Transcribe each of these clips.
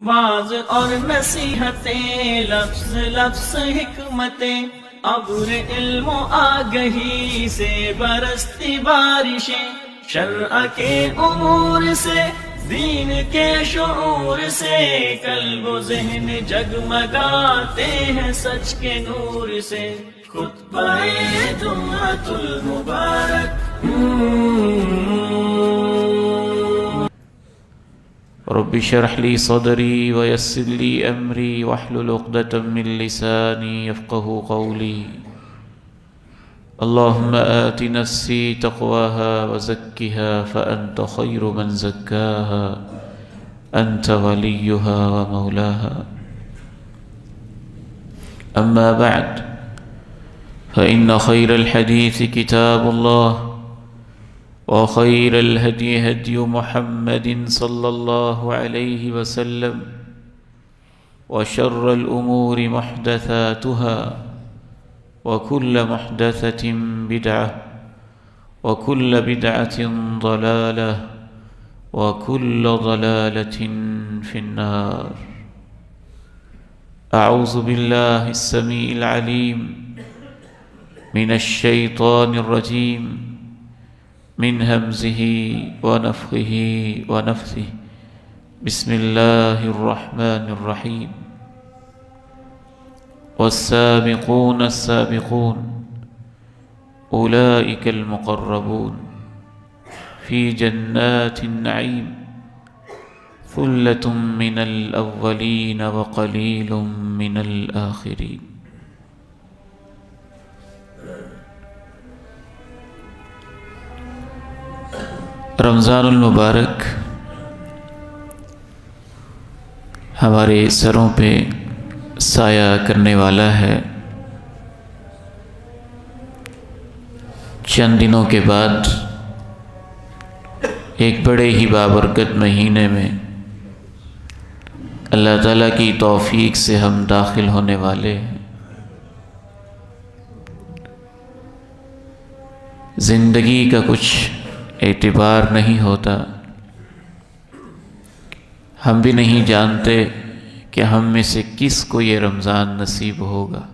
Was اور نصیحتیں، لفظ لفظ حکمتیں، ابر علم و آگہی سے برستی بارشیں، شرع کے امور سے، دین کے شعور سے، قلب و ذہن جگمگاتے ہیں سچ کے نور سے۔ خطبہ جمعۃ المبارک۔ رب اشرح لي صدري ويسر لي أمري واحلل عقدة من لساني يفقه قولي اللهم آت نفسي تقواها وزكها فأنت خير من زكاها أنت وليها ومولاها أما بعد فإن خير الحديث كتاب الله وخير الهدي هدي محمد صلى الله عليه وسلم وشر الأمور محدثاتها وكل محدثة بدعة وكل بدعة ضلالة وكل ضلالة في النار۔ أعوذ بالله السميع العليم من الشيطان الرجيم من همزه ونفخه ونفثه بسم الله الرحمن الرحيم۔ والسابقون السابقون أولئك المقربون في جنات النعيم ثلة من الأولين وقليل من الآخرين۔ رمضان المبارک ہمارے سروں پہ سایہ کرنے والا ہے۔ چند دنوں کے بعد ایک بڑے ہی بابرکت مہینے میں اللہ تعالیٰ کی توفیق سے ہم داخل ہونے والے ہیں۔ زندگی کا کچھ اعتبار نہیں ہوتا، ہم بھی نہیں جانتے کہ ہم میں سے کس کو یہ رمضان نصیب ہوگا۔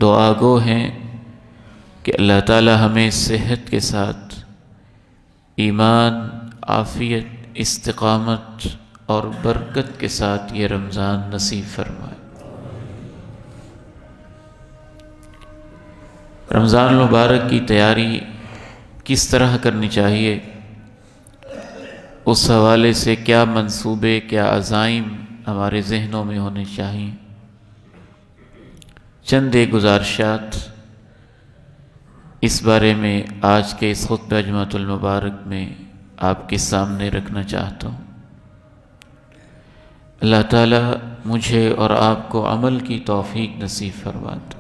دعا گو ہیں کہ اللہ تعالی ہمیں صحت کے ساتھ ایمان، عافیت، استقامت اور برکت کے ساتھ یہ رمضان نصیب فرمائے۔ رمضان المبارک کی تیاری کس طرح کرنی چاہیے، اس حوالے سے کیا منصوبے، کیا عزائم ہمارے ذہنوں میں ہونے چاہیے، چند گزارشات اس بارے میں آج کے اس خطبہ جمعۃ المبارک میں آپ کے سامنے رکھنا چاہتا ہوں۔ اللہ تعالی مجھے اور آپ کو عمل کی توفیق نصیب فرمائے۔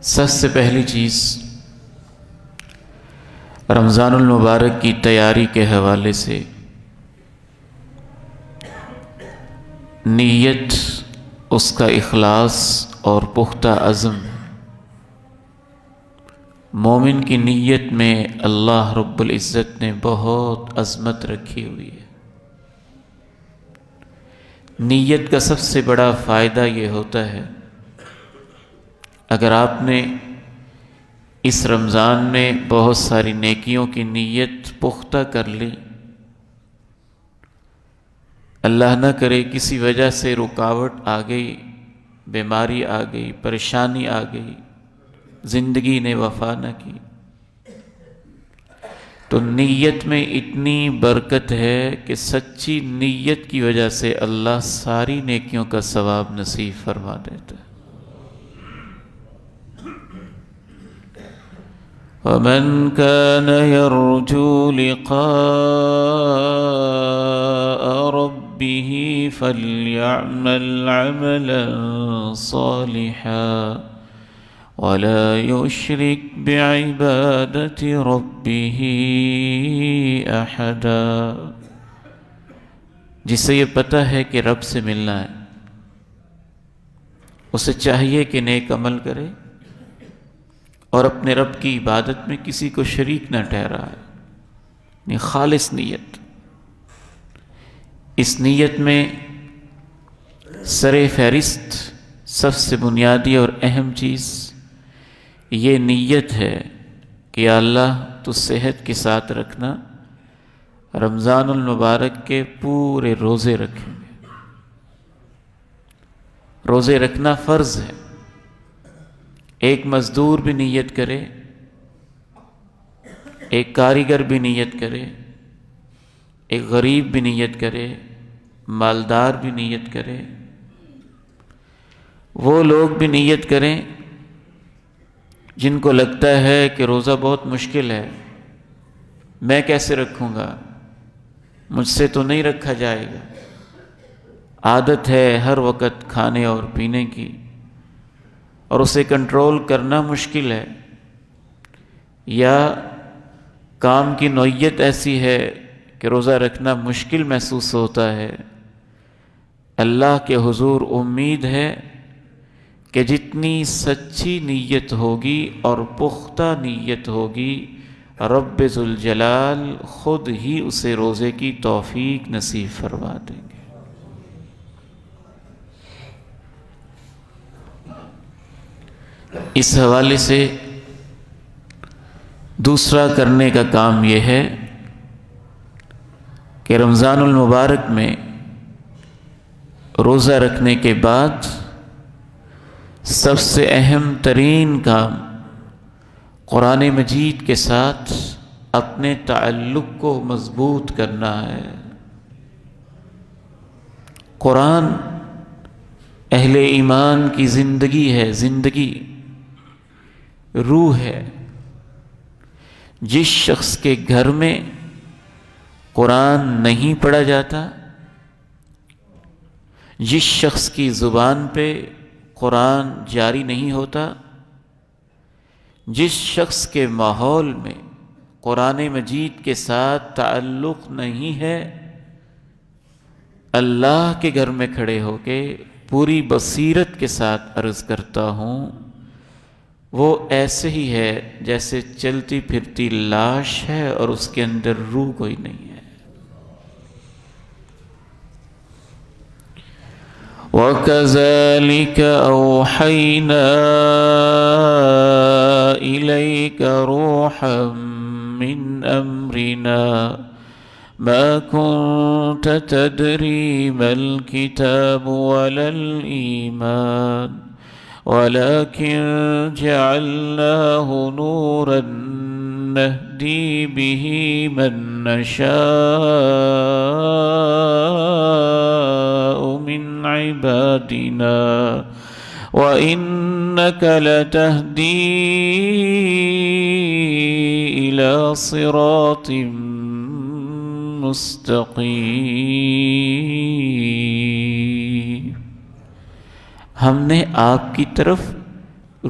سب سے پہلی چیز رمضان المبارک کی تیاری کے حوالے سے نیت، اس کا اخلاص اور پختہ عزم۔ مومن کی نیت میں اللہ رب العزت نے بہت عظمت رکھی ہوئی ہے۔ نیت کا سب سے بڑا فائدہ یہ ہوتا ہے، اگر آپ نے اس رمضان میں بہت ساری نیکیوں کی نیت پختہ کر لی، اللہ نہ کرے کسی وجہ سے رکاوٹ آ گئی، بیماری آ گئی، پریشانی آ گئی، زندگی نے وفا نہ کی، تو نیت میں اتنی برکت ہے کہ سچی نیت کی وجہ سے اللہ ساری نیکیوں کا ثواب نصیب فرما دیتا ہے۔ وَمَنْ كَانَ يَرْجُو لِقَاءَ رَبِّهِ فَلْيَعْمَلْ عَمَلًا صَالِحًا وَلَا يُشْرِكْ بِعِبَادَةِ رَبِّهِ أَحَدًا۔ جسے یہ پتہ ہے کہ رب سے ملنا ہے، اسے چاہیے کہ نیک عمل کرے اور اپنے رب کی عبادت میں کسی کو شریک نہ ٹھہرائے۔ یعنی خالص نیت. اس نیت میں سر فہرست سب سے بنیادی اور اہم چیز یہ نیت ہے کہ یا اللہ تو صحت کے ساتھ رکھنا، رمضان المبارک کے پورے روزے رکھیں گے. روزے رکھنا فرض ہے. ایک مزدور بھی نیت کرے، ایک کاریگر بھی نیت کرے، ایک غریب بھی نیت کرے، مالدار بھی نیت کرے، وہ لوگ بھی نیت کریں جن کو لگتا ہے کہ روزہ بہت مشکل ہے، میں کیسے رکھوں گا، مجھ سے تو نہیں رکھا جائے گا، عادت ہے ہر وقت کھانے اور پینے کی اور اسے کنٹرول کرنا مشکل ہے، یا کام کی نوعیت ایسی ہے کہ روزہ رکھنا مشکل محسوس ہوتا ہے. اللہ کے حضور امید ہے کہ جتنی سچی نیت ہوگی اور پختہ نیت ہوگی رب ذوالجلال خود ہی اسے روزے کی توفیق نصیب فرما دیں گے. اس حوالے سے دوسرا کرنے کا کام یہ ہے کہ رمضان المبارک میں روزہ رکھنے کے بعد سب سے اہم ترین کام قرآن مجید کے ساتھ اپنے تعلق کو مضبوط کرنا ہے. قرآن اہل ایمان کی زندگی ہے، زندگی روح ہے. جس شخص کے گھر میں قرآن نہیں پڑھا جاتا، جس شخص کی زبان پہ قرآن جاری نہیں ہوتا، جس شخص کے ماحول میں قرآن مجید کے ساتھ تعلق نہیں ہے، اللہ کے گھر میں کھڑے ہو کے پوری بصیرت کے ساتھ عرض کرتا ہوں، وہ ایسے ہی ہے جیسے چلتی پھرتی لاش ہے اور اس کے اندر روح کوئی نہیں ہے. وَكَذَلِكَ أَوْحَيْنَا إِلَيْكَ رُوحًا مِّنْ أَمْرِنَا مَا كُنْتَ تَدْرِي مَا الْكِتَابُ وَلَا الْإِيمَانُ وَلَكِنْ جَعَلْنَاهُ نُورًا نَهْدِي بِهِ مَن نَّشَاءُ مِنْ عِبَادِنَا وَإِنَّكَ لَتَهْدِي إِلَى صِرَاطٍ مُسْتَقِيمٍ. ہم نے آپ کی طرف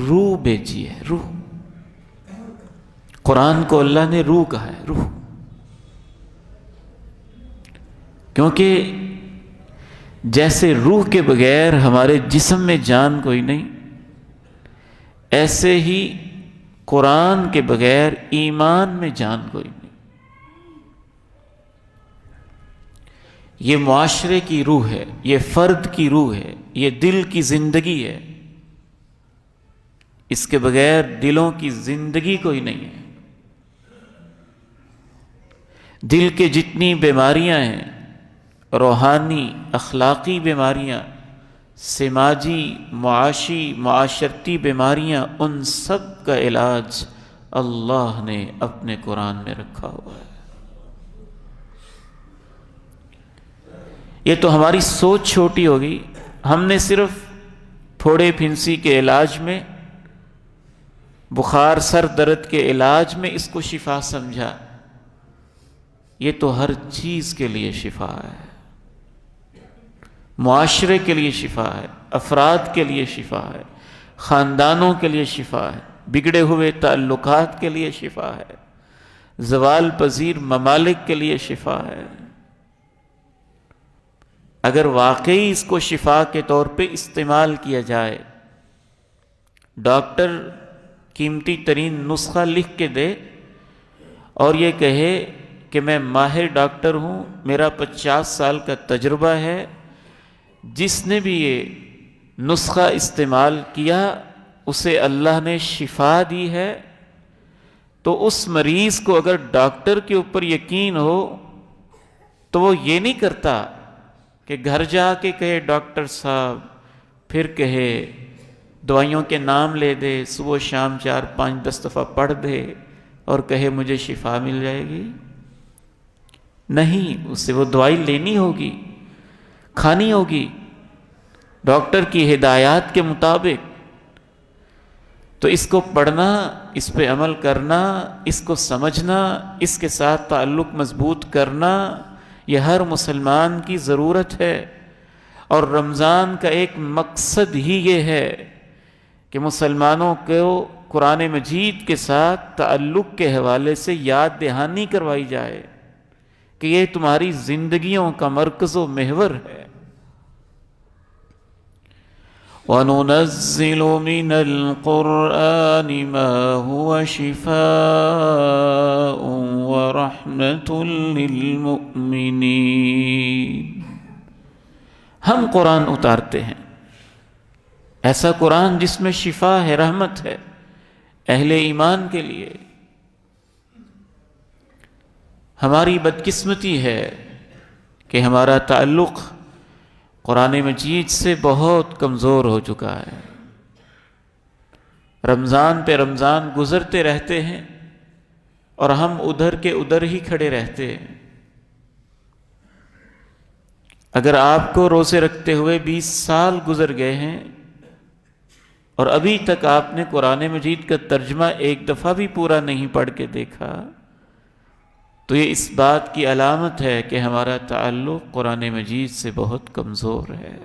روح بھیجی ہے. روح، قرآن کو اللہ نے روح کہا ہے. روح کیونکہ جیسے روح کے بغیر ہمارے جسم میں جان کوئی نہیں، ایسے ہی قرآن کے بغیر ایمان میں جان کوئی نہیں. یہ معاشرے کی روح ہے، یہ فرد کی روح ہے، یہ دل کی زندگی ہے. اس کے بغیر دلوں کی زندگی کوئی نہیں ہے. دل کے جتنی بیماریاں ہیں، روحانی اخلاقی بیماریاں، سماجی معاشی معاشرتی بیماریاں، ان سب کا علاج اللہ نے اپنے قرآن میں رکھا ہوا ہے. یہ تو ہماری سوچ چھوٹی ہوگی. ہم نے صرف پھوڑے پھنسی کے علاج میں، بخار سر درد کے علاج میں اس کو شفا سمجھا. یہ تو ہر چیز کے لیے شفا ہے. معاشرے کے لیے شفا ہے، افراد کے لیے شفا ہے، خاندانوں کے لیے شفا ہے، بگڑے ہوئے تعلقات کے لیے شفا ہے، زوال پذیر ممالک کے لیے شفا ہے. اگر واقعی اس کو شفا کے طور پہ استعمال کیا جائے، ڈاکٹر قیمتی ترین نسخہ لکھ کے دے اور یہ کہے کہ میں ماہر ڈاکٹر ہوں، میرا 50 سال کا تجربہ ہے، جس نے بھی یہ نسخہ استعمال کیا اسے اللہ نے شفا دی ہے، تو اس مریض کو اگر ڈاکٹر کے اوپر یقین ہو تو وہ یہ نہیں کرتا کہ گھر جا کے کہے ڈاکٹر صاحب، پھر کہے دوائیوں کے نام لے دے، صبح شام 4 5 10 دفعہ پڑھ دے اور کہے مجھے شفا مل جائے گی۔ نہیں، اسے وہ دوائی لینی ہوگی، کھانی ہوگی ڈاکٹر کی ہدایات کے مطابق۔ تو اس کو پڑھنا، اس پہ عمل کرنا، اس کو سمجھنا، اس کے ساتھ تعلق مضبوط کرنا، یہ ہر مسلمان کی ضرورت ہے۔ اور رمضان کا ایک مقصد ہی یہ ہے کہ مسلمانوں کو قرآن مجید کے ساتھ تعلق کے حوالے سے یاد دہانی کروائی جائے کہ یہ تمہاری زندگیوں کا مرکز و محور ہے۔ وَنُنَزِّلُ مِنَ الْقُرْآنِ مَا هُوَ شِفَاءٌ وَرَحْمَةٌ لِّلْمُؤْمِنِينَ۔ ہم قرآن اتارتے ہیں، ایسا قرآن جس میں شفا ہے، رحمت ہے اہل ایمان کے لیے۔ ہماری بدقسمتی ہے کہ ہمارا تعلق قرآن مجید سے بہت کمزور ہو چکا ہے۔ رمضان پہ رمضان گزرتے رہتے ہیں اور ہم ادھر کے ادھر ہی کھڑے رہتے ہیں۔ اگر آپ کو روزے رکھتے ہوئے 20 سال گزر گئے ہیں اور ابھی تک آپ نے قرآن مجید کا ترجمہ ایک دفعہ بھی پورا نہیں پڑھ کے دیکھا، تو یہ اس بات کی علامت ہے کہ ہمارا تعلق قرآن مجید سے بہت کمزور ہے۔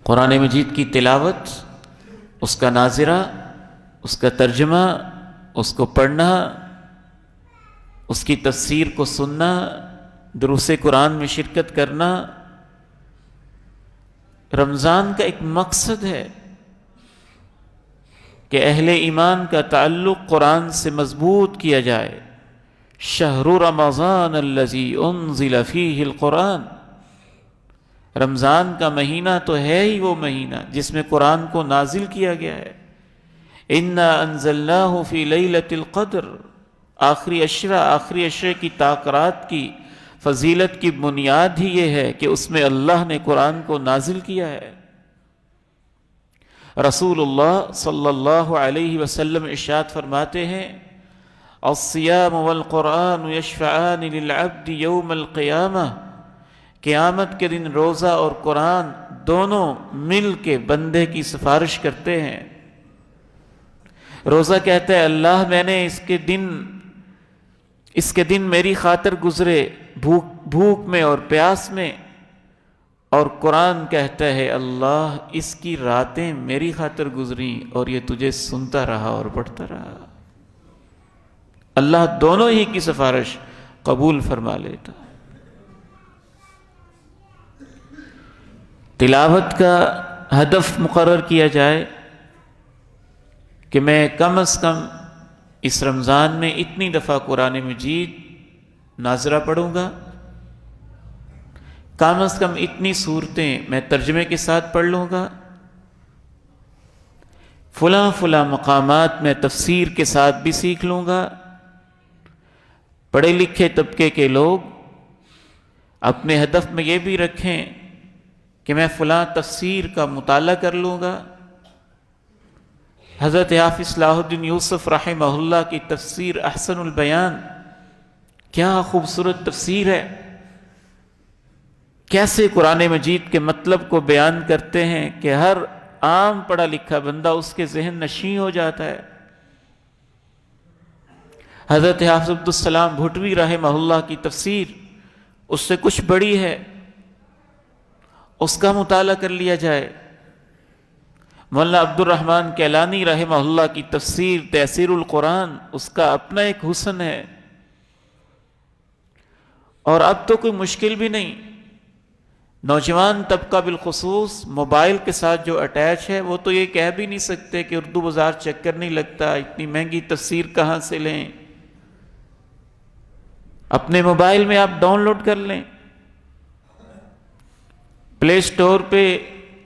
قرآن مجید کی تلاوت، اس کا ناظرہ، اس کا ترجمہ، اس کو پڑھنا، اس کی تفسیر کو سننا، دروس قرآن میں شرکت کرنا رمضان کا ایک مقصد ہے کہ اہل ایمان کا تعلق قرآن سے مضبوط کیا جائے۔ شہر رمضان الذی انزل فیہ القرآن، رمضان کا مہینہ تو ہے ہی وہ مہینہ جس میں قرآن کو نازل کیا گیا ہے۔ انا انزلناہ فی لیلۃ القدر، آخری عشرے کی تاکرات کی فضیلت کی بنیاد ہی یہ ہے کہ اس میں اللہ نے قرآن کو نازل کیا ہے۔ رسول اللہ صلی اللہ علیہ وسلم ارشاد فرماتے ہیں، الصیام والقرآن یشفعان للعبد یوم القیامہ، قیامت کے دن روزہ اور قرآن دونوں مل کے بندے کی سفارش کرتے ہیں۔ روزہ کہتا ہے اللہ میں نے اس کے دن میری خاطر گزرے، بھوک میں اور پیاس میں، اور قرآن کہتا ہے اللہ اس کی راتیں میری خاطر گزریں اور یہ تجھے سنتا رہا اور پڑھتا رہا۔ اللہ دونوں ہی کی سفارش قبول فرما لیتا۔ تلاوت کا ہدف مقرر کیا جائے کہ میں کم از کم اس رمضان میں اتنی دفعہ قرآن مجید ناظرہ پڑھوں گا، کم از کم اتنی صورتیں میں ترجمے کے ساتھ پڑھ لوں گا، فلاں مقامات میں تفسیر کے ساتھ بھی سیکھ لوں گا۔ پڑھے لکھے طبقے کے لوگ اپنے ہدف میں یہ بھی رکھیں کہ میں فلاں تفسیر کا مطالعہ کر لوں گا۔ حضرت حافظ صلاح الدین یوسف رحمہ اللہ کی تفسیر احسن البیان، کیا خوبصورت تفسیر ہے، کیسے قرآن مجید کے مطلب کو بیان کرتے ہیں کہ ہر عام پڑھا لکھا بندہ اس کے ذہن نشیں ہو جاتا ہے۔ حضرت حافظ عبدالسلام بھٹوی رحمہ اللہ کی تفسیر اس سے کچھ بڑی ہے، اس کا مطالعہ کر لیا جائے۔ مولانا عبد الرحمن کیلانی رحمہ اللہ کی تفسیر تیسیر القرآن، اس کا اپنا ایک حسن ہے۔ اور اب تو کوئی مشکل بھی نہیں، نوجوان طبقہ بالخصوص موبائل کے ساتھ جو اٹیچ ہے وہ تو یہ کہہ بھی نہیں سکتے کہ اردو بازار چکر نہیں لگتا، اتنی مہنگی تفسیر کہاں سے لیں۔ اپنے موبائل میں آپ ڈاؤن لوڈ کر لیں، پلے سٹور پہ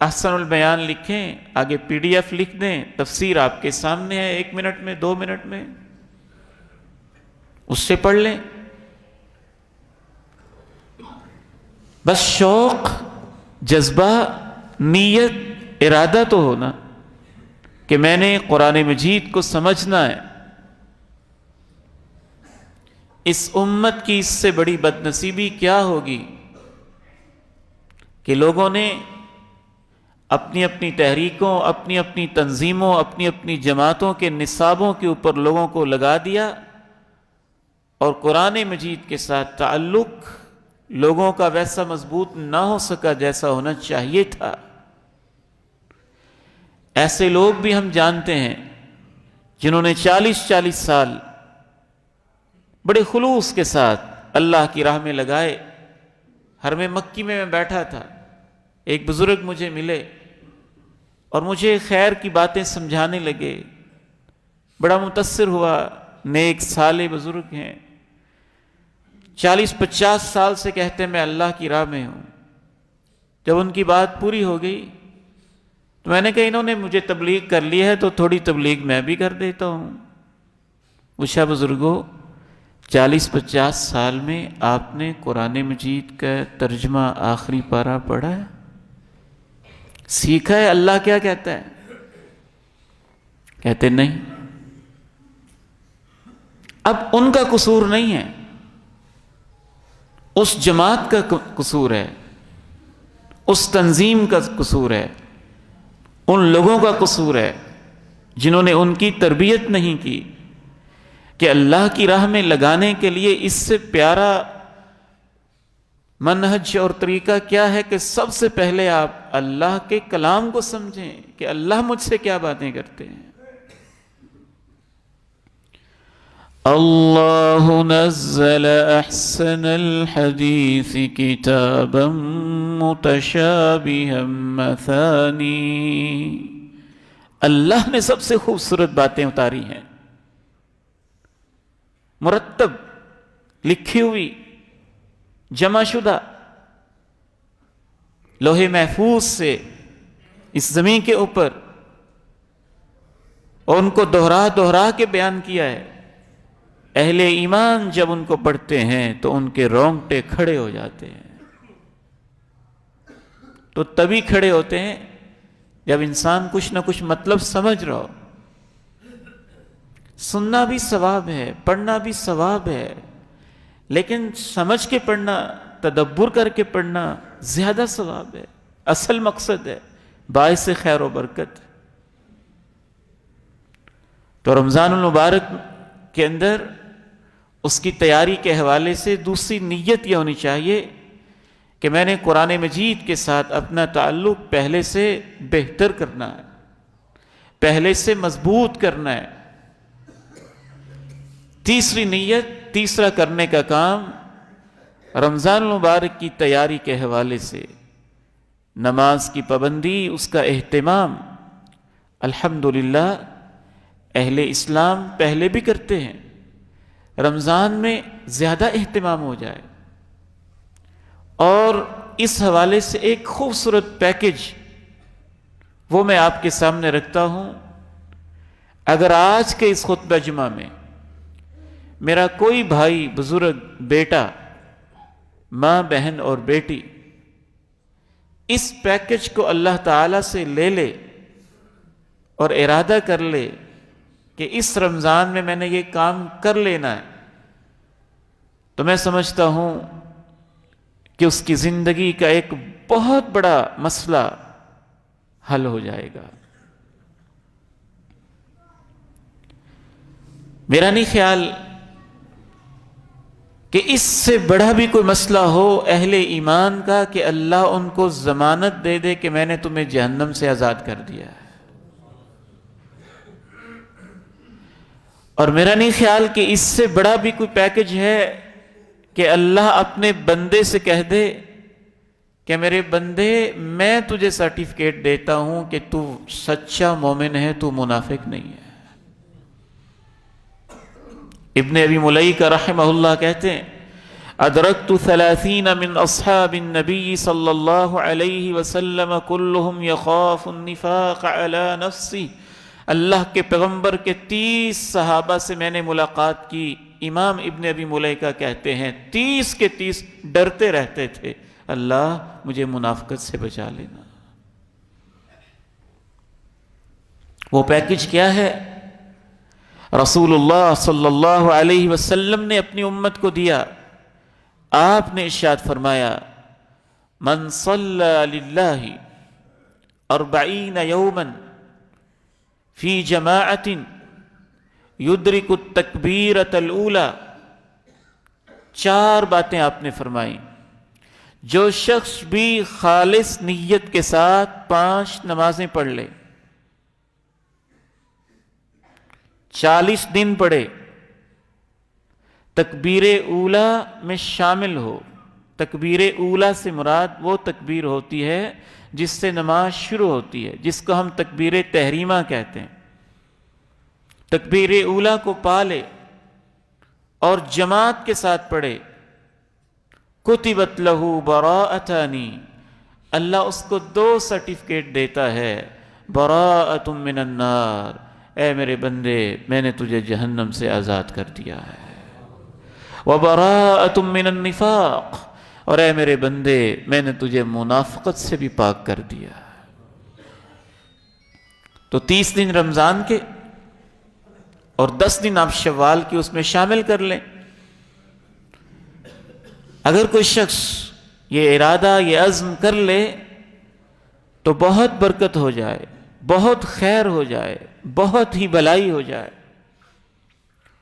احسن البیان لکھیں، آگے PDF لکھ دیں، تفسیر آپ کے سامنے ہے، 1 منٹ میں 2 منٹ میں اس سے پڑھ لیں۔ بس شوق، جذبہ، نیت، ارادہ تو ہونا کہ میں نے قرآن مجید کو سمجھنا ہے۔ اس امت کی اس سے بڑی بد نصیبی کیا ہوگی کہ لوگوں نے اپنی اپنی تحریکوں، اپنی اپنی تنظیموں، اپنی اپنی جماعتوں کے نصابوں کے اوپر لوگوں کو لگا دیا، اور قرآن مجید کے ساتھ تعلق لوگوں کا ویسا مضبوط نہ ہو سکا جیسا ہونا چاہیے تھا۔ ایسے لوگ بھی ہم جانتے ہیں جنہوں نے 40 سال بڑے خلوص کے ساتھ اللہ کی راہ میں لگائے۔ حرم مکی میں بیٹھا تھا، ایک بزرگ مجھے ملے اور مجھے خیر کی باتیں سمجھانے لگے، بڑا متاثر ہوا۔ نیک صالح بزرگ ہیں، 40-50 سال سے کہتے ہیں میں اللہ کی راہ میں ہوں۔ جب ان کی بات پوری ہو گئی تو میں نے کہا انہوں نے مجھے تبلیغ کر لی ہے تو تھوڑی تبلیغ میں بھی کر دیتا ہوں۔ پوچھا بزرگوں 40-50 سال میں آپ نے قرآن مجید کا ترجمہ آخری پارہ پڑھا ہے، سیکھا ہے اللہ کیا کہتا ہے؟ کہتے نہیں۔ اب ان کا قصور نہیں ہے، اس جماعت کا قصور ہے، اس تنظیم کا قصور ہے، ان لوگوں کا قصور ہے جنہوں نے ان کی تربیت نہیں کی کہ اللہ کی راہ میں لگانے کے لیے اس سے پیارا منہج اور طریقہ کیا ہے کہ سب سے پہلے آپ اللہ کے کلام کو سمجھیں کہ اللہ مجھ سے کیا باتیں کرتے ہیں۔ اللہ نزل احسن الحدیث کتابا متشابہا مثانی، اللہ نے سب سے خوبصورت باتیں اتاری ہیں، مرتب، لکھی ہوئی، جمع شدہ، لوح محفوظ سے اس زمین کے اوپر، اور ان کو دوہرا دوہرا کے بیان کیا ہے۔ اہل ایمان جب ان کو پڑھتے ہیں تو ان کے رونگٹے کھڑے ہو جاتے ہیں۔ تو تبھی کھڑے ہوتے ہیں جب انسان کچھ نہ کچھ مطلب سمجھ رہا ہو۔ سننا بھی ثواب ہے، پڑھنا بھی ثواب ہے، لیکن سمجھ کے پڑھنا، تدبر کر کے پڑھنا زیادہ ثواب ہے، اصل مقصد ہے، باعث خیر و برکت۔ تو رمضان المبارک کے اندر اس کی تیاری کے حوالے سے دوسری نیت یہ ہونی چاہیے کہ میں نے قرآن مجید کے ساتھ اپنا تعلق پہلے سے بہتر کرنا ہے، پہلے سے مضبوط کرنا ہے۔ تیسری نیت، تیسرا کرنے کا کام رمضان المبارک کی تیاری کے حوالے سے نماز کی پابندی، اس کا اہتمام۔ الحمدللہ اہل اسلام پہلے بھی کرتے ہیں، رمضان میں زیادہ اہتمام ہو جائے۔ اور اس حوالے سے ایک خوبصورت پیکج وہ میں آپ کے سامنے رکھتا ہوں۔ اگر آج کے اس خطبہ جمعہ میں میرا کوئی بھائی، بزرگ، بیٹا، ماں، بہن اور بیٹی اس پیکج کو اللہ تعالیٰ سے لے لے اور ارادہ کر لے کہ اس رمضان میں نے یہ کام کر لینا ہے، تو میں سمجھتا ہوں کہ اس کی زندگی کا ایک بہت بڑا مسئلہ حل ہو جائے گا۔ میرا نہیں خیال کہ اس سے بڑا بھی کوئی مسئلہ ہو اہل ایمان کا کہ اللہ ان کو ضمانت دے دے کہ میں نے تمہیں جہنم سے آزاد کر دیا ہے۔ اور میرا نہیں خیال کہ اس سے بڑا بھی کوئی پیکج ہے کہ اللہ اپنے بندے سے کہہ دے کہ میرے بندے میں تجھے سرٹیفکیٹ دیتا ہوں کہ تو سچا مومن ہے، تو منافق نہیں ہے۔ ابن ابی ملیکہ رحمہ اللہ کہتے ہیں ادرکت 30 من اصحاب النبی صلی اللہ علیہ وسلم کلہم یخاف النفاق علی نفسی. اللہ کے پیغمبر کے 30 صحابہ سے میں نے ملاقات کی. امام ابن ابی ملیکہ کہتے ہیں 30 کے 30 ڈرتے رہتے تھے، اللہ مجھے منافقت سے بچا لینا. وہ پیکج کیا ہے؟ رسول اللہ صلی اللہ علیہ وسلم نے اپنی امت کو دیا. آپ نے ارشاد فرمایا من صلی للہ 40 یوما فی جماعت یدرک التکبیرۃ الاولی. 4 باتیں آپ نے فرمائیں. جو شخص بھی خالص نیت کے ساتھ 5 نمازیں پڑھ لے، 40 دن پڑھے، تکبیر اولا میں شامل ہو. تکبیر اولا سے مراد وہ تکبیر ہوتی ہے جس سے نماز شروع ہوتی ہے، جس کو ہم تکبیر تحریمہ کہتے ہیں. تکبیر اولا کو پالے اور جماعت کے ساتھ پڑھے. کتبت لہ براءتان، اللہ اس کو 2 سرٹیفکیٹ دیتا ہے. براءۃ من النار، اے میرے بندے میں نے تجھے جہنم سے آزاد کر دیا ہے. وبراءۃ من النفاق، اور اے میرے بندے میں نے تجھے منافقت سے بھی پاک کر دیا. تو 30 دن رمضان کے اور 10 دن آپ شوال کی اس میں شامل کر لیں. اگر کوئی شخص یہ ارادہ یہ عزم کر لے تو بہت برکت ہو جائے، بہت خیر ہو جائے، بہت ہی بھلائی ہو جائے.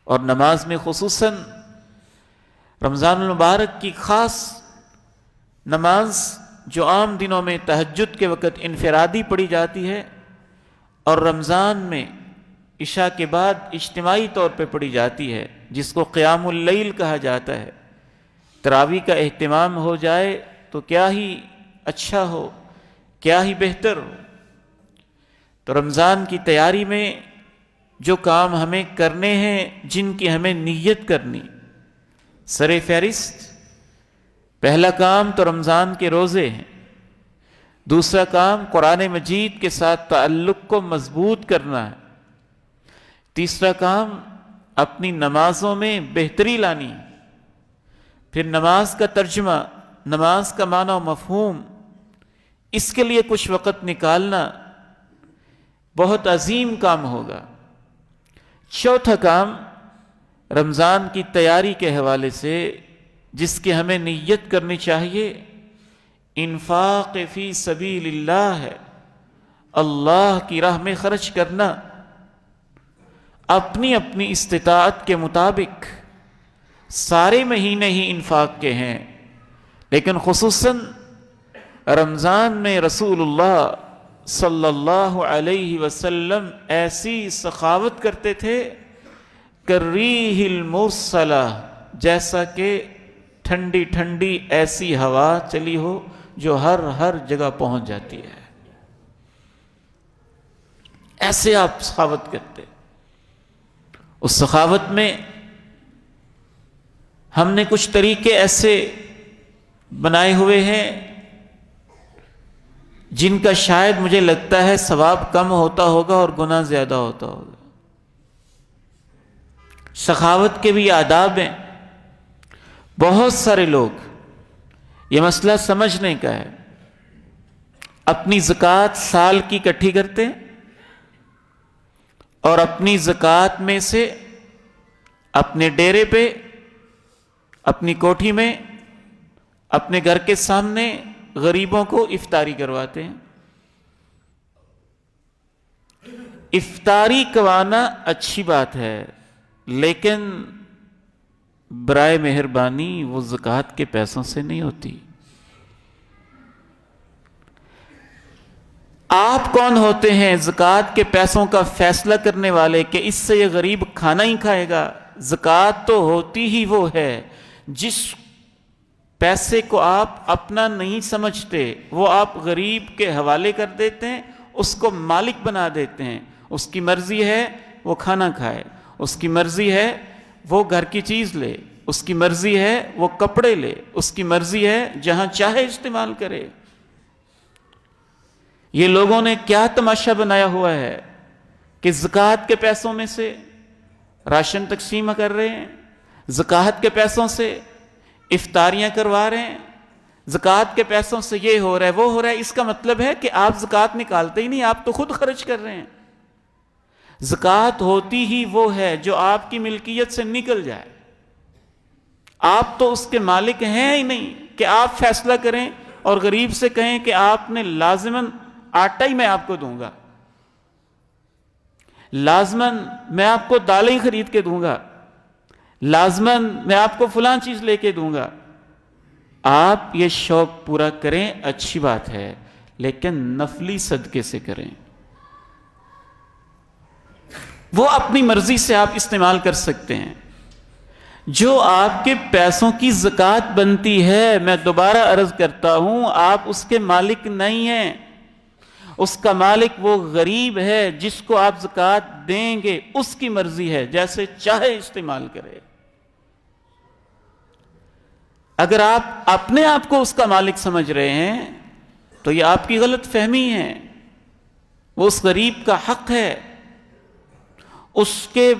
اور نماز میں خصوصاً رمضان المبارک کی خاص نماز جو عام دنوں میں تہجد کے وقت انفرادی پڑھی جاتی ہے اور رمضان میں عشاء کے بعد اجتماعی طور پہ پڑھی جاتی ہے، جس کو قیام اللیل کہا جاتا ہے. تراویح کا اہتمام ہو جائے تو کیا ہی اچھا ہو، کیا ہی بہتر ہو. تو رمضان کی تیاری میں جو کام ہمیں کرنے ہیں، جن کی ہمیں نیت کرنی، سر فہرست پہلا کام تو رمضان کے روزے ہیں. دوسرا کام قرآن مجید کے ساتھ تعلق کو مضبوط کرنا ہے. تیسرا کام اپنی نمازوں میں بہتری لانی. پھر نماز کا ترجمہ، نماز کا معنی و مفہوم، اس کے لیے کچھ وقت نکالنا بہت عظیم کام ہوگا. چوتھا کام رمضان کی تیاری کے حوالے سے جس کی ہمیں نیت کرنی چاہیے، انفاق فی سبیل اللہ ہے. اللہ کی راہ میں خرچ کرنا اپنی اپنی استطاعت کے مطابق. سارے مہینے ہی انفاق کے ہیں، لیکن خصوصاً رمضان میں رسول اللہ صلی اللہ علیہ وسلم ایسی سخاوت کرتے تھے کالریح المرسلہ، جیسا کہ ٹھنڈی ٹھنڈی ایسی ہوا چلی ہو جو ہر جگہ پہنچ جاتی ہے. ایسے آپ سخاوت کرتے. اس سخاوت میں ہم نے کچھ طریقے ایسے بنائے ہوئے ہیں جن کا شاید مجھے لگتا ہے ثواب کم ہوتا ہوگا اور گناہ زیادہ ہوتا ہوگا. سخاوت کے بھی آداب ہیں. بہت سارے لوگ یہ مسئلہ سمجھنے کا ہے، اپنی زکوٰۃ سال کی اکٹھی کرتے ہیں اور اپنی زکوٰۃ میں سے اپنے ڈیرے پہ، اپنی کوٹھی میں، اپنے گھر کے سامنے غریبوں کو افطاری کرواتے ہیں. افطاری کروانا اچھی بات ہے، لیکن برائے مہربانی وہ زکوٰۃ کے پیسوں سے نہیں ہوتی. آپ کون ہوتے ہیں زکوٰۃ کے پیسوں کا فیصلہ کرنے والے کہ اس سے یہ غریب کھانا ہی کھائے گا؟ زکوٰۃ تو ہوتی ہی وہ ہے جس پیسے کو آپ اپنا نہیں سمجھتے، وہ آپ غریب کے حوالے کر دیتے ہیں، اس کو مالک بنا دیتے ہیں. اس کی مرضی ہے وہ کھانا کھائے، اس کی مرضی ہے وہ گھر کی چیز لے، اس کی مرضی ہے وہ کپڑے لے، اس کی مرضی ہے جہاں چاہے استعمال کرے۔ یہ لوگوں نے کیا تماشا بنایا ہوا ہے کہ زکوٰۃ کے پیسوں میں سے راشن تقسیم کر رہے ہیں، زکوٰۃ کے پیسوں سے افطاریاں کروا رہے ہیں، زکوٰۃ کے پیسوں سے یہ ہو رہا ہے وہ ہو رہا ہے۔ اس کا مطلب ہے کہ آپ زکوٰۃ نکالتے ہی نہیں، آپ تو خود خرچ کر رہے ہیں۔ زکوٰۃ ہوتی ہی وہ ہے جو آپ کی ملکیت سے نکل جائے، آپ تو اس کے مالک ہیں ہی نہیں کہ آپ فیصلہ کریں اور غریب سے کہیں کہ آپ نے لازماً آٹا ہی میں آپ کو دوں گا، لازماً میں آپ کو دالیں ہی خرید کے دوں گا، لازماً میں آپ کو فلاں چیز لے کے دوں گا۔ آپ یہ شوق پورا کریں، اچھی بات ہے، لیکن نفلی صدقے سے کریں۔ وہ اپنی مرضی سے آپ استعمال کر سکتے ہیں۔ جو آپ کے پیسوں کی زکوٰۃ بنتی ہے، میں دوبارہ عرض کرتا ہوں، آپ اس کے مالک نہیں ہیں، اس کا مالک وہ غریب ہے جس کو آپ زکوٰۃ دیں گے، اس کی مرضی ہے، جیسے چاہے استعمال کرے۔ اگر آپ اپنے آپ کو اس کا مالک سمجھ رہے ہیں تو یہ آپ کی غلط فہمی ہے۔ وہ اس غریب کا حق ہے، اس کے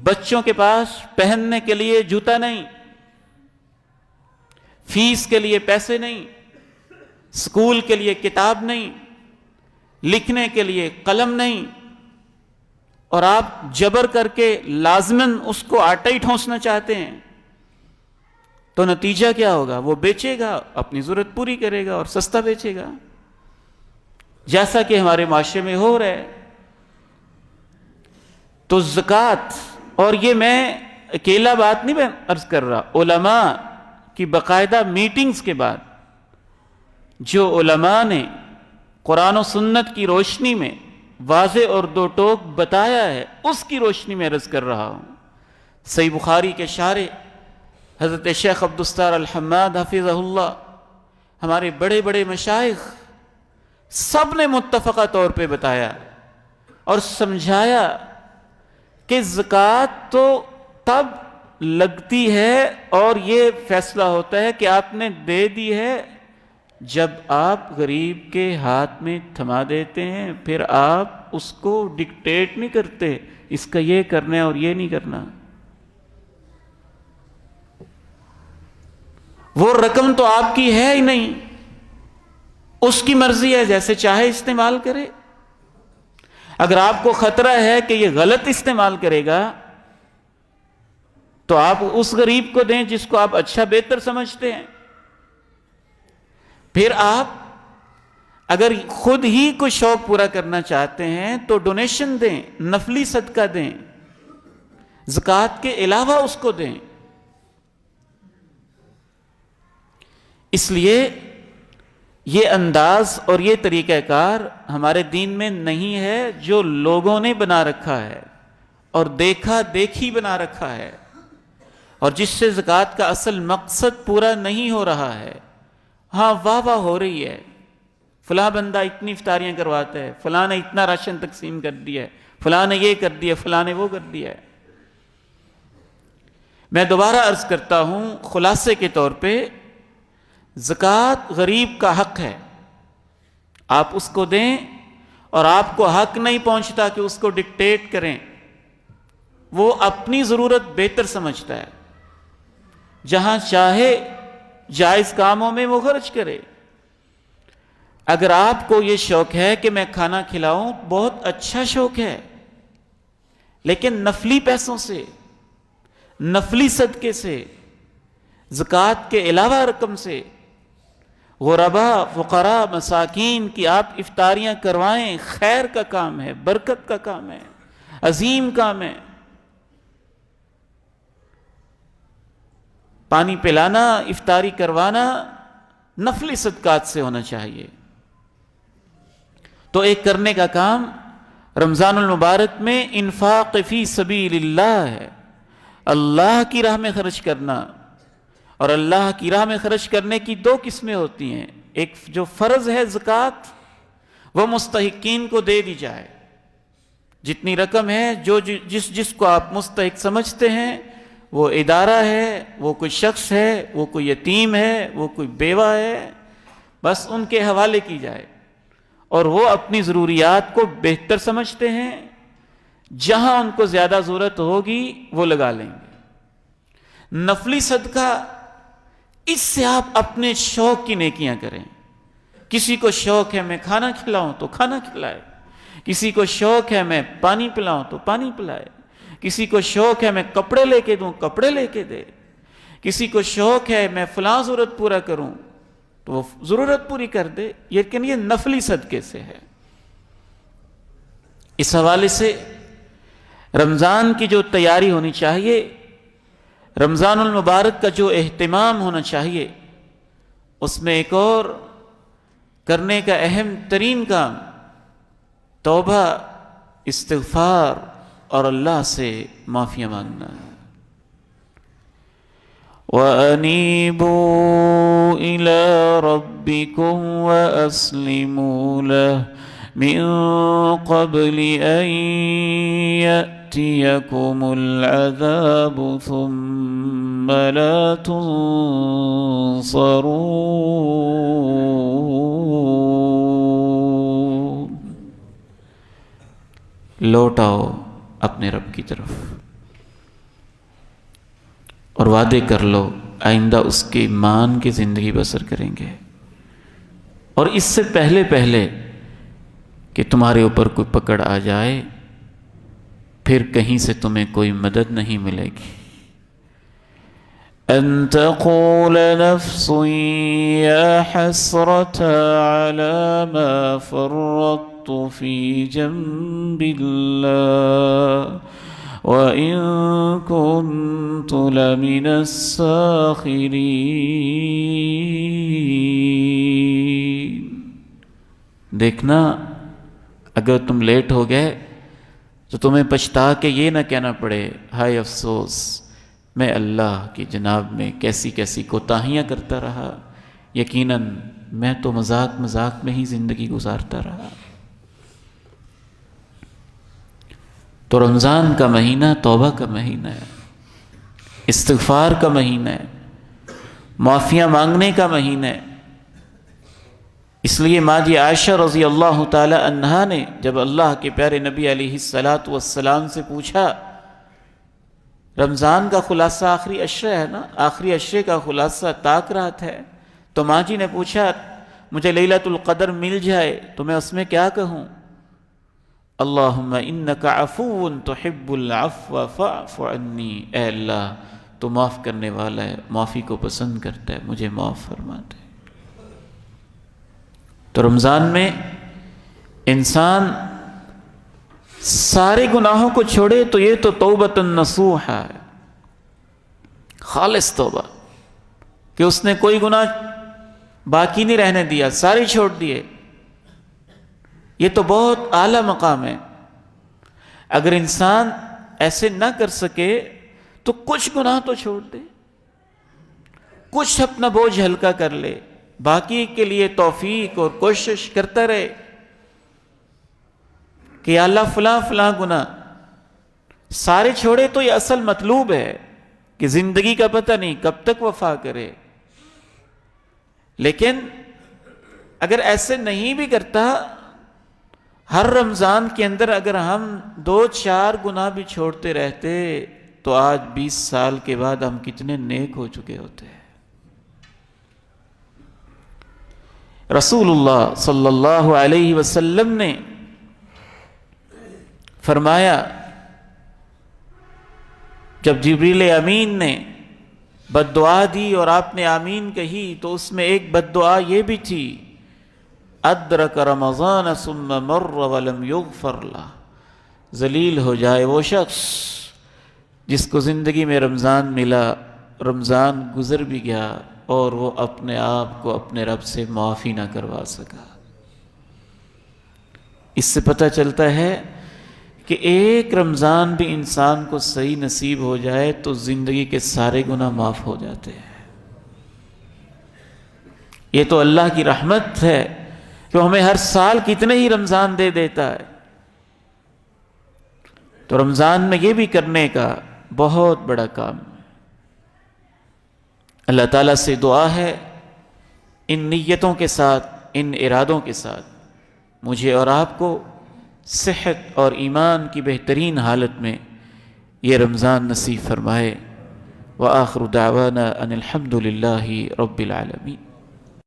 بچوں کے پاس پہننے کے لیے جوتا نہیں، فیس کے لیے پیسے نہیں، اسکول کے لیے کتاب نہیں، لکھنے کے لیے قلم نہیں، اور آپ جبر کر کے لازماً اس کو آٹا ہی ٹھونسنا چاہتے ہیں، تو نتیجہ کیا ہوگا؟ وہ بیچے گا، اپنی ضرورت پوری کرے گا اور سستا بیچے گا، جیسا کہ ہمارے معاشرے میں ہو رہا ہے۔ تو زکوٰۃ، اور یہ میں اکیلا بات نہیں عرض کر رہا، علماء کی باقاعدہ میٹنگز کے بعد جو علماء نے قرآن و سنت کی روشنی میں واضح اور دو ٹوک بتایا ہے، اس کی روشنی میں عرض کر رہا ہوں۔ صحیح بخاری کے شارح حضرت شیخ عبدالستار الحماد حفظہ اللہ، ہمارے بڑے بڑے مشائخ، سب نے متفقہ طور پہ بتایا اور سمجھایا کہ زکوٰۃ تو تب لگتی ہے اور یہ فیصلہ ہوتا ہے کہ آپ نے دے دی ہے جب آپ غریب کے ہاتھ میں تھما دیتے ہیں، پھر آپ اس کو ڈکٹیٹ نہیں کرتے اس کا یہ کرنا ہے اور یہ نہیں کرنا۔ وہ رقم تو آپ کی ہے ہی نہیں، اس کی مرضی ہے، جیسے چاہے استعمال کرے۔ اگر آپ کو خطرہ ہے کہ یہ غلط استعمال کرے گا تو آپ اس غریب کو دیں جس کو آپ اچھا بہتر سمجھتے ہیں۔ پھر آپ اگر خود ہی کوئی شوق پورا کرنا چاہتے ہیں تو ڈونیشن دیں، نفلی صدقہ دیں، زکوٰۃ کے علاوہ اس کو دیں۔ اس لیے یہ انداز اور یہ طریقہ کار ہمارے دین میں نہیں ہے، جو لوگوں نے بنا رکھا ہے اور دیکھا دیکھی بنا رکھا ہے، اور جس سے زکوٰۃ کا اصل مقصد پورا نہیں ہو رہا ہے۔ ہاں واہ واہ ہو رہی ہے، فلاں بندہ اتنی افطاریاں کرواتا ہے، فلاں نے اتنا راشن تقسیم کر دیا ہے، فلاں نے یہ کر دیا، فلاں نے وہ کر دیا ہے۔ میں دوبارہ عرض کرتا ہوں، خلاصے کے طور پہ زکوٰۃ غریب کا حق ہے، آپ اس کو دیں، اور آپ کو حق نہیں پہنچتا کہ اس کو ڈکٹیٹ کریں، وہ اپنی ضرورت بہتر سمجھتا ہے، جہاں چاہے جائز کاموں میں وہ خرچ کرے۔ اگر آپ کو یہ شوق ہے کہ میں کھانا کھلاؤں، بہت اچھا شوق ہے، لیکن نفلی پیسوں سے، نفلی صدقے سے، زکوٰۃ کے علاوہ رقم سے غرباء، فقراء، مساکین کی آپ افطاریاں کروائیں، خیر کا کام ہے، برکت کا کام ہے، عظیم کام ہے۔ پانی پلانا، افطاری کروانا نفلی صدقات سے ہونا چاہیے۔ تو ایک کرنے کا کام رمضان المبارک میں انفاق فی سبیل اللہ ہے، اللہ کی راہ میں خرچ کرنا۔ اور اللہ کی راہ میں خرچ کرنے کی دو قسمیں ہوتی ہیں، ایک جو فرض ہے زکوٰۃ، وہ مستحقین کو دے دی جائے، جتنی رقم ہے جو جس کو آپ مستحق سمجھتے ہیں وہ ادارہ ہے، وہ کوئی شخص ہے، وہ کوئی یتیم ہے، وہ کوئی بیوہ ہے، بس ان کے حوالے کی جائے، اور وہ اپنی ضروریات کو بہتر سمجھتے ہیں، جہاں ان کو زیادہ ضرورت ہوگی وہ لگا لیں گے۔ نفلی صدقہ، اس سے آپ اپنے شوق کی نیکیاں کریں۔ کسی کو شوق ہے میں کھانا کھلاؤں تو کھانا کھلائے، کسی کو شوق ہے میں پانی پلاؤں تو پانی پلائے، کسی کو شوق ہے میں کپڑے لے کے دوں کپڑے لے کے دے، کسی کو شوق ہے میں فلاں ضرورت پورا کروں تو وہ ضرورت پوری کر دے، لیکن یہ نفلی صدقے سے ہے۔ اس حوالے سے رمضان کی جو تیاری ہونی چاہیے، رمضان المبارک کا جو اہتمام ہونا چاہیے، اس میں ایک اور کرنے کا اہم ترین کام توبہ، استغفار اور اللہ سے معافیاں مانگنا ہے۔ وَأَنِيبُوا إِلَىٰ رَبِّكُمْ وَأَسْلِمُوا لَهُ مِن قَبْلِ أَن يَأْتِيَكُمُ الْعَذَابُ ثُمَّ لَا تُنصَرُونَ۔ لوٹ آؤ اپنے رب کی طرف اور وعدے کر لو آئندہ اس کے مان کی زندگی بسر کریں گے، اور اس سے پہلے کہ تمہارے اوپر کوئی پکڑ آ جائے، پھر کہیں سے تمہیں کوئی مدد نہیں ملے گی۔ ان تقول نفس یا حسرة على ما فرطت في جنب الله وإن كنت لمن الساخرين۔ دیکھنا اگر تم لیٹ ہو گئے تو تمہیں پچھتا کے یہ نہ کہنا پڑے ہائے افسوس، میں اللہ کی جناب میں کیسی کیسی کوتاہیاں کرتا رہا، یقیناً میں تو مذاق میں ہی زندگی گزارتا رہا۔ تو رمضان کا مہینہ توبہ کا مہینہ ہے، استغفار کا مہینہ ہے، معافیاں مانگنے کا مہینہ ہے۔ اس لیے ماجی عائشہ رضی اللہ تعالی عنہا نے جب اللہ کے پیارے نبی علیہ السلام سے پوچھا، رمضان کا خلاصہ آخری عشرہ ہے نا، آخری عشرے کا خلاصہ تاک رات ہے، تو ماجی نے پوچھا مجھے لیلۃ القدر مل جائے تو میں اس میں کیا کہوں؟ اللہم انک عفو تحب العفو فاعف عنی، اے اللہ تو معاف کرنے والا ہے، معافی کو پسند کرتا ہے، مجھے معاف فرما دے۔ تو رمضان میں انسان سارے گناہوں کو چھوڑے تو یہ تو توبۃ نصوح ہے، خالص توبہ، کہ اس نے کوئی گناہ باقی نہیں رہنے دیا، سارے چھوڑ دیے۔ یہ تو بہت اعلیٰ مقام ہے۔ اگر انسان ایسے نہ کر سکے تو کچھ گناہ تو چھوڑ دے، کچھ اپنا بوجھ ہلکا کر لے، باقی کے لیے توفیق اور کوشش کرتا رہے کہ یا اللہ فلاں فلاں گناہ سارے چھوڑے۔ تو یہ اصل مطلوب ہے کہ زندگی کا پتہ نہیں کب تک وفا کرے، لیکن اگر ایسے نہیں بھی کرتا، ہر رمضان کے اندر اگر ہم 2-4 گناہ بھی چھوڑتے رہتے تو آج 20 سال کے بعد ہم کتنے نیک ہو چکے ہوتے ہیں۔ رسول اللہ صلی اللہ علیہ وسلم نے فرمایا، جب جبریل امین نے بد دعا دی اور آپ نے آمین کہی تو اس میں ایک بد دعا یہ بھی تھی، ادرک رمضان ثم مر ولم یغفر لہ، ذلیل ہو جائے وہ شخص جس کو زندگی میں رمضان ملا، رمضان گزر بھی گیا اور وہ اپنے آپ کو اپنے رب سے معافی نہ کروا سکا۔ اس سے پتہ چلتا ہے کہ ایک رمضان بھی انسان کو صحیح نصیب ہو جائے تو زندگی کے سارے گناہ معاف ہو جاتے ہیں۔ یہ تو اللہ کی رحمت ہے کہ ہمیں ہر سال کتنے ہی رمضان دے دیتا ہے۔ تو رمضان میں یہ بھی کرنے کا بہت بڑا کام ہے۔ اللہ تعالیٰ سے دعا ہے ان نیتوں کے ساتھ، ان ارادوں کے ساتھ مجھے اور آپ کو صحت اور ایمان کی بہترین حالت میں یہ رمضان نصیب فرمائے۔ وآخر دعوانا ان الحمد للہ رب العالمین۔